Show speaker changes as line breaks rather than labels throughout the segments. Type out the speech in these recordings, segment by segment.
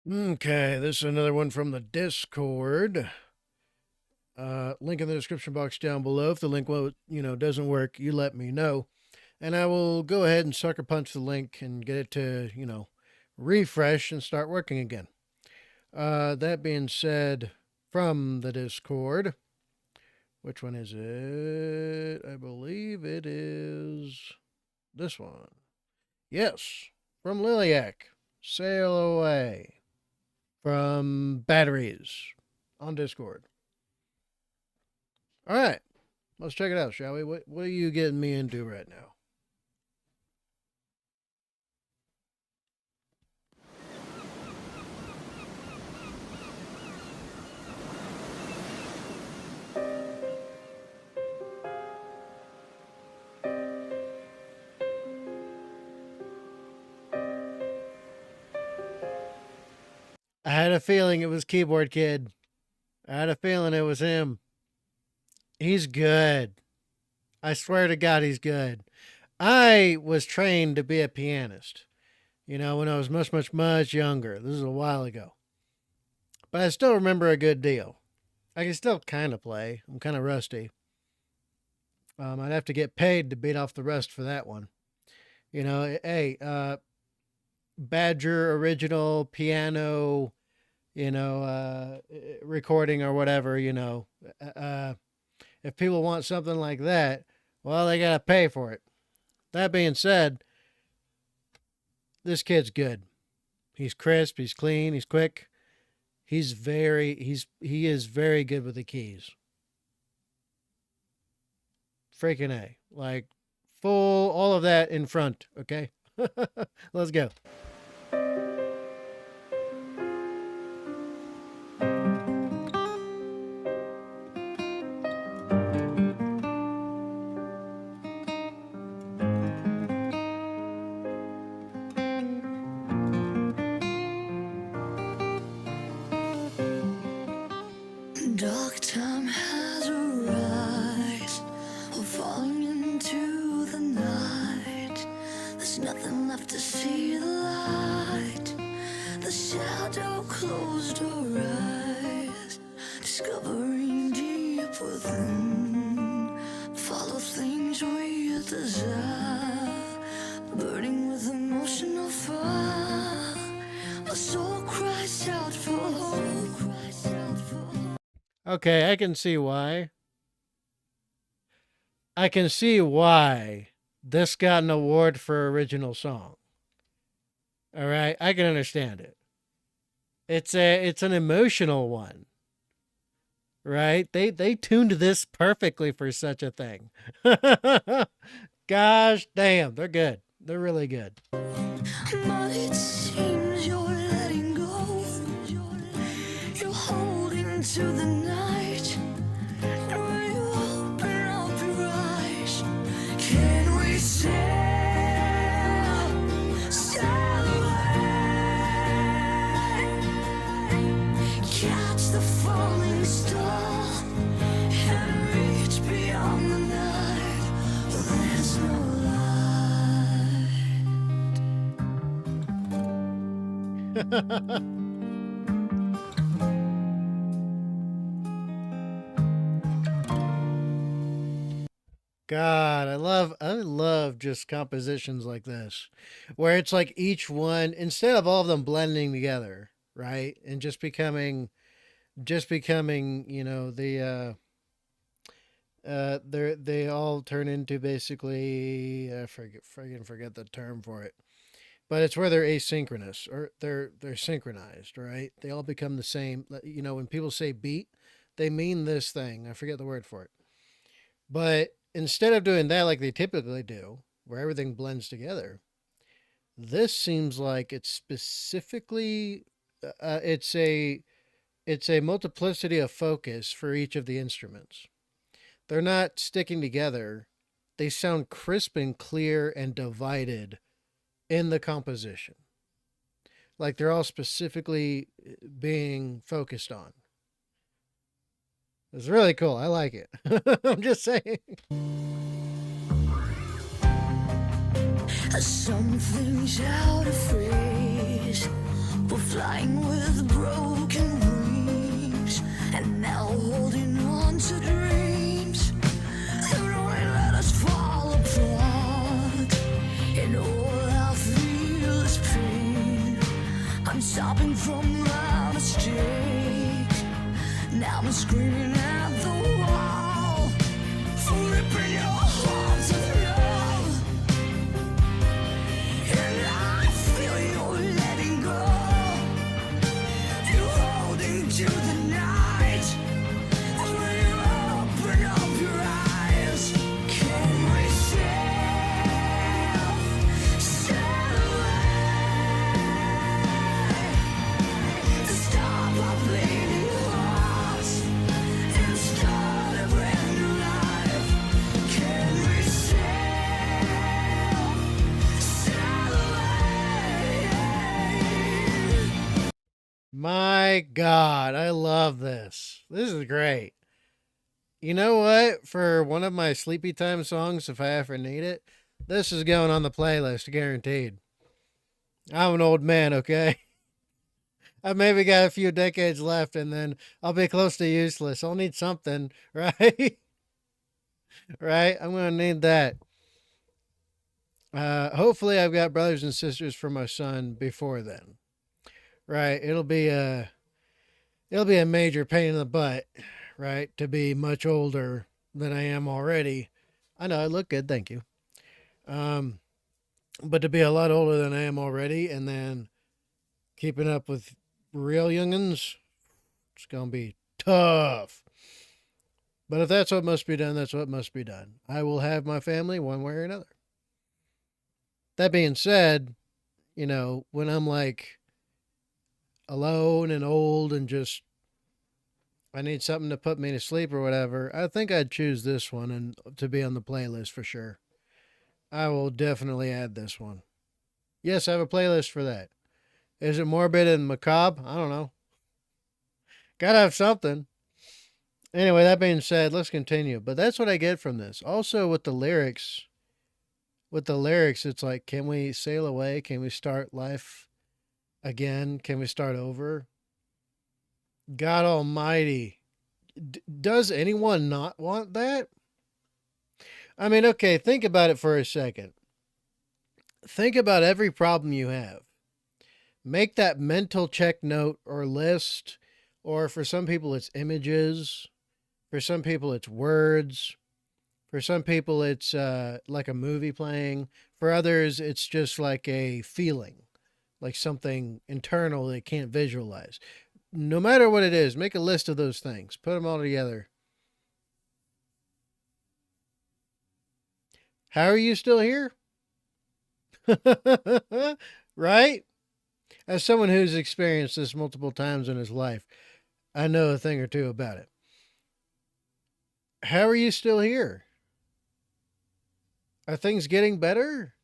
Okay, this is another one from the Discord. Link in the description box down below. If the link doesn't work, you let me know, and I will go ahead and sucker punch the link and get it to refresh and start working again. That being said, from the Discord, which one is it? I believe it is this one. Yes, from Liliac. Sail away. From batteries on Discord. All right, let's check it out, shall we? What are you getting me into right now? I had a feeling it was Keyboard Kid. I had a feeling it was him. He's good. I swear to God, he's good. I was trained to be a pianist, when I was much, much, much younger. This is a while ago. But I still remember a good deal. I can still kind of play. I'm kind of rusty. I'd have to get paid to beat off the rust for that one. Hey, Badger original piano, recording or whatever, if people want something like that, well, they got to pay for it. That being said, this kid's good. He's crisp, he's clean, he's quick. He is very good with the keys. Freaking A. Like full all of that in front, okay? Let's go.
Dark time has arisen, we're falling into the night. There's nothing left to see the light. The shadow closed our eyes, discovering deep within. Follow things we desire, burning with emotional fire. My soul cries out for hope.
Okay, I can see why. I can see why this got an award for original song. All right, I can understand it. It's an emotional one, right? They tuned this perfectly for such a thing. Gosh damn, they're good. They're really good.
But it seems you're letting go. You're holding to the night. And when you open up your eyes, can we sail away? Catch the falling star and reach beyond the night. There's no light.
God, I love just compositions like this, where it's like each one, instead of all of them blending together, right, and just becoming, they all turn into basically, forget the term for it, but it's where they're asynchronous or they're synchronized, right? They all become the same. When people say beat, they mean this thing. I forget the word for it. But instead of doing that like they typically do, where everything blends together, this seems like it's specifically it's a multiplicity of focus for each of the instruments. They're not sticking together. They sound crisp and clear and divided in the composition. Like they're all specifically being focused on. It's really cool. I like it. I'm just saying.
Some things out of phrase, We're flying with broken wings, and now holding on to dreams that only let us fall apart. And all I feel is pain. I'm stopping from my mistake. Now I'm screaming at the wall for ripping your hearts of love. And I feel you letting go. You're holding to the night. And when you open up your eyes, can we sail away? Stop our bleeding hearts and start a brand new life. Can we sail away?
My God, I love this. This is great. You know what? For one of my sleepy time songs, if I ever need it, this is going on the playlist, guaranteed. I'm an old man, okay? I've maybe got a few decades left and then I'll be close to useless. I'll need something, right? Right? I'm going to need that. Hopefully, I've got brothers and sisters for my son before then. Right? It'll be a major pain in the butt, right? To be much older than I am already. I know I look good, thank you. Um, but to be a lot older than I am already, and then keeping up with real youngins, it's gonna be tough. But if that's what must be done, that's what must be done. I will have my family one way or another. That being said, when I'm like alone and old and just I need something to put me to sleep or whatever, I think I'd choose this one and to be on the playlist for sure. I will definitely add this one. Yes, I have a playlist for that. Is it morbid and macabre? I don't know. Gotta have something. Anyway, that being said, let's continue. But that's what I get from this. Also with the lyrics, it's like, can we sail away? Can we start life again? Can we start over? God Almighty. Does anyone not want that? I mean, okay, think about it for a second. Think about every problem you have. Make that mental check note or list, or for some people, it's images. For some people, it's words. For some people, it's like a movie playing. For others, it's just like a feeling, like something internal they can't visualize. No matter what it is, make a list of those things. Put them all together. How are you still here? Right? As someone who's experienced this multiple times in his life, I know a thing or two about it. How are you still here? Are things getting better?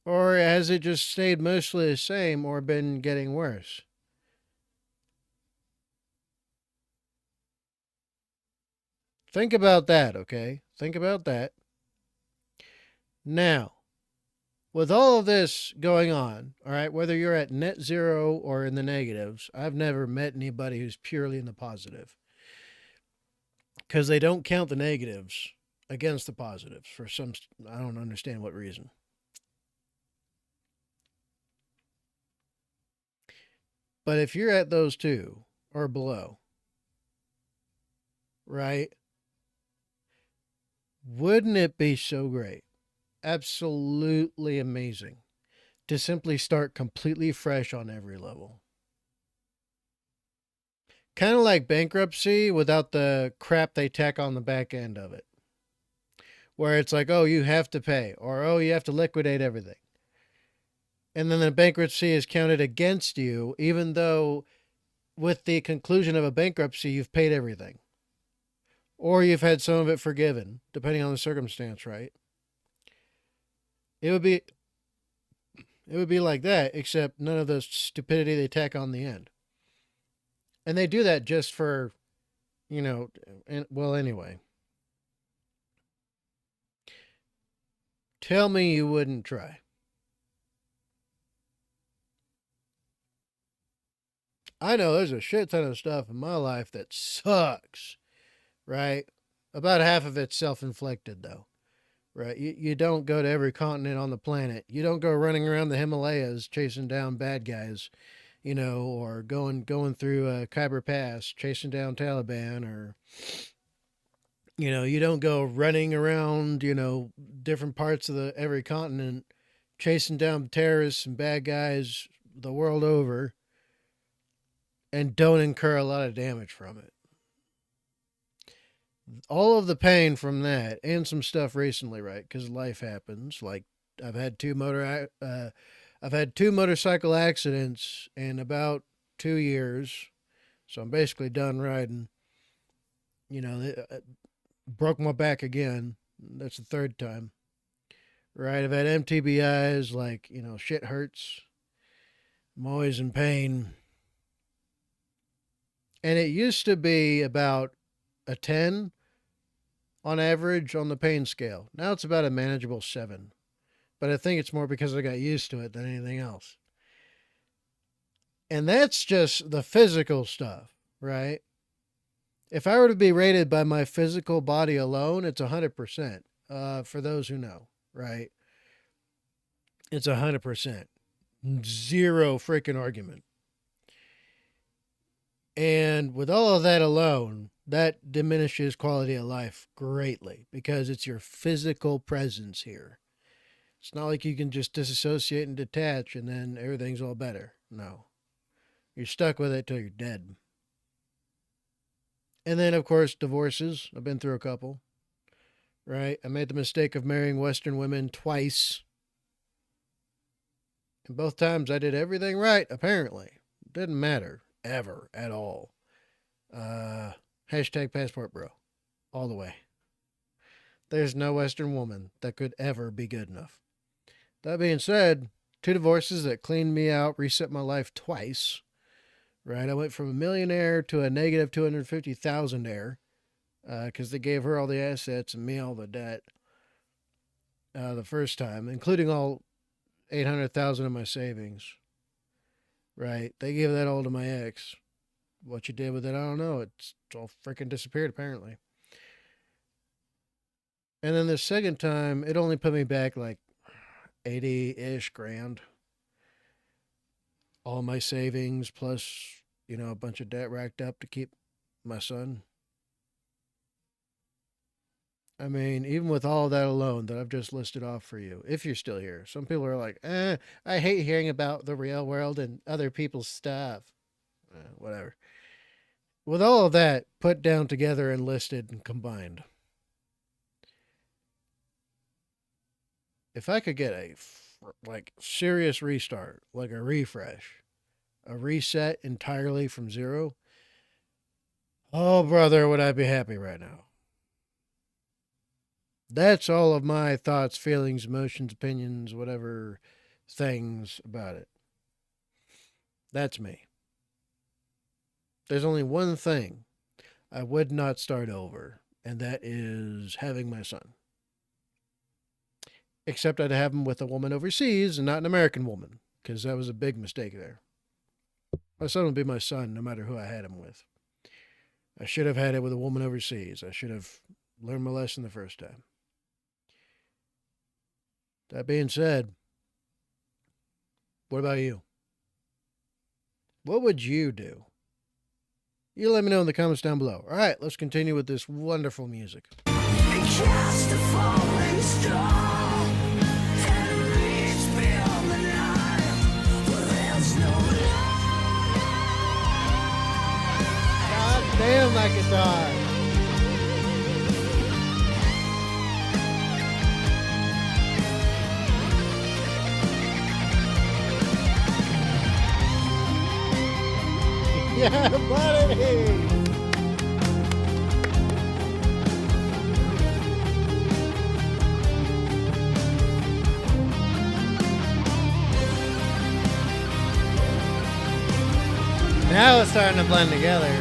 Or has it just stayed mostly the same or been getting worse? Think about that, okay? Think about that. Now, with all of this going on, all right, whether you're at net zero or in the negatives, I've never met anybody who's purely in the positive because they don't count the negatives against the positives for some, I don't understand what reason. But if you're at those two or below, right, wouldn't it be so great? Absolutely amazing to simply start completely fresh on every level. Kind of like bankruptcy without the crap they tack on the back end of it, where it's like, oh, you have to pay, or oh, you have to liquidate everything. And then the bankruptcy is counted against you, even though with the conclusion of a bankruptcy, you've paid everything, or you've had some of it forgiven, depending on the circumstance, right? It would be it would be like that, except none of the stupidity they tack on the end. And they do that just for, well, anyway. Tell me you wouldn't try. I know there's a shit ton of stuff in my life that sucks, right? About half of it's self inflicted, though, right? You don't go to every continent on the planet. You don't go running around the Himalayas chasing down bad guys, or going through Khyber Pass chasing down Taliban, or you don't go running around, different parts of the every continent chasing down terrorists and bad guys the world over and don't incur a lot of damage from it. All of the pain from that and some stuff recently, right? Because life happens. Like I've had I've had two motorcycle accidents in about 2 years, so I'm basically done riding. Broke my back again. That's the third time. Right? I've had MTBIs. Like shit hurts. I'm always in pain. And it used to be about a 10 on average on the pain scale. Now it's about a manageable 7. But I think it's more because I got used to it than anything else. And that's just the physical stuff, right? If I were to be rated by my physical body alone, it's 100%. For those who know, right? It's 100%. Zero freaking argument. And with all of that alone, that diminishes quality of life greatly because it's your physical presence here. It's not like you can just disassociate and detach and then everything's all better. No. You're stuck with it till you're dead. And then, of course, divorces. I've been through a couple, right? I made the mistake of marrying Western women twice. And both times I did everything right, apparently. Didn't matter, ever, at all. Hashtag passport bro. All the way. There's no Western woman that could ever be good enough. That being said, 2 divorces that cleaned me out, reset my life twice. Right, I went from a millionaire to a negative 250,000 because they gave her all the assets and me all the debt the first time, including all 800,000 of my savings. Right, they gave that all to my ex. What you did with it, I don't know. It's all freaking disappeared apparently. And then the second time, it only put me back like 80-ish grand. All my savings plus, a bunch of debt racked up to keep my son. I mean, even with all that alone that I've just listed off for you, if you're still here, some people are like, I hate hearing about the real world and other people's stuff. Whatever. With all of that put down together and listed and combined, if I could get a serious restart, like a refresh, a reset entirely from zero, oh brother, would I be happy right now. That's all of my thoughts, feelings, emotions, opinions, whatever things about it. That's me. There's only one thing I would not start over, and that is having my son. Except I'd have him with a woman overseas and not an American woman, because that was a big mistake there. My son would be my son no matter who I had him with. I should have had it with a woman overseas. I should have learned my lesson the first time. That being said, what about you? What would you do? You let me know in the comments down below. All right, let's continue with this wonderful music.
Cast a falling star and reach beyond the night where there's no light.
God damn that guitar. Yeah, buddy. Now it's starting to blend together.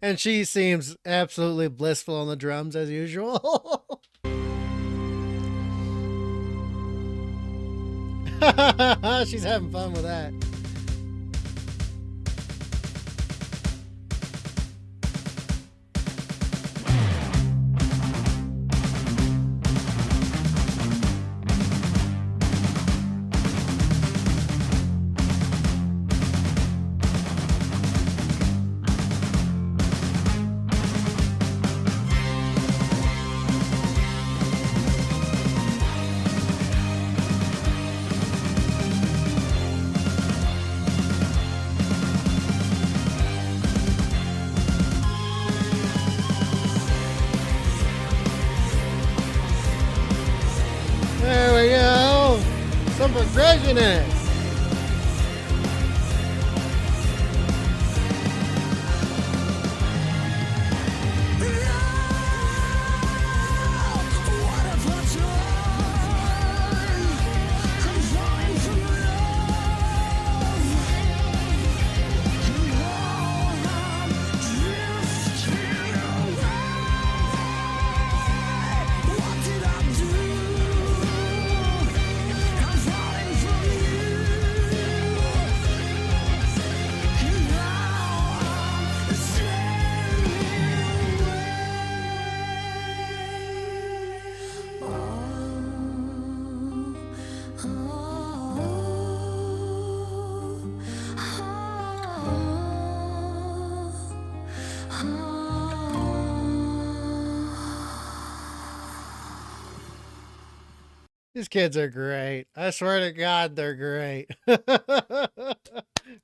And she seems absolutely blissful on the drums as usual. She's having fun with that. There we go. Some progression in it. These kids are great. I swear to God, they're great.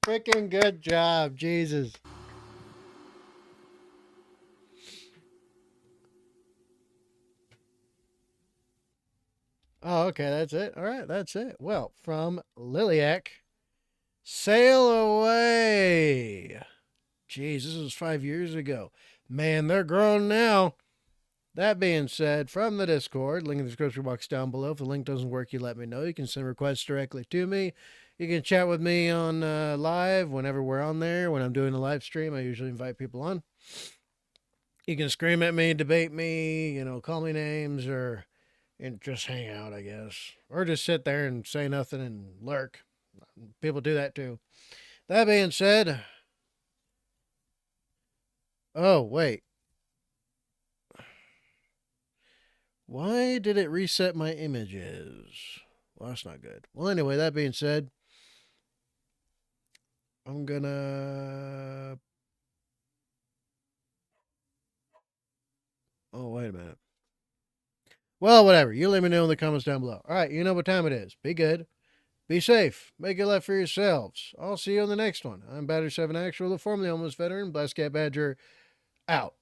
Freaking good job, Jesus. Oh, okay, that's it. All right, that's it. Well, from Liliac, Sail Away. Jeez, this was 5 years ago. Man, they're grown now. That being said, from the Discord, link in the description box down below. If the link doesn't work, you let me know. You can send requests directly to me. You can chat with me on live whenever we're on there. When I'm doing a live stream, I usually invite people on. You can scream at me, debate me, call me names, or and just hang out, I guess. Or just sit there and say nothing and lurk. People do that too. That being said, oh, wait. Why did it reset my images? Well, that's not good. Well, anyway, that being said, I'm gonna. Oh, wait a minute. Well, whatever. You let me know in the comments down below. All right, you know what time it is. Be good. Be safe. Make it left for yourselves. I'll see you on the next one. I'm Batter 7 Actual, the formerly homeless veteran, Blast Cat Badger, out.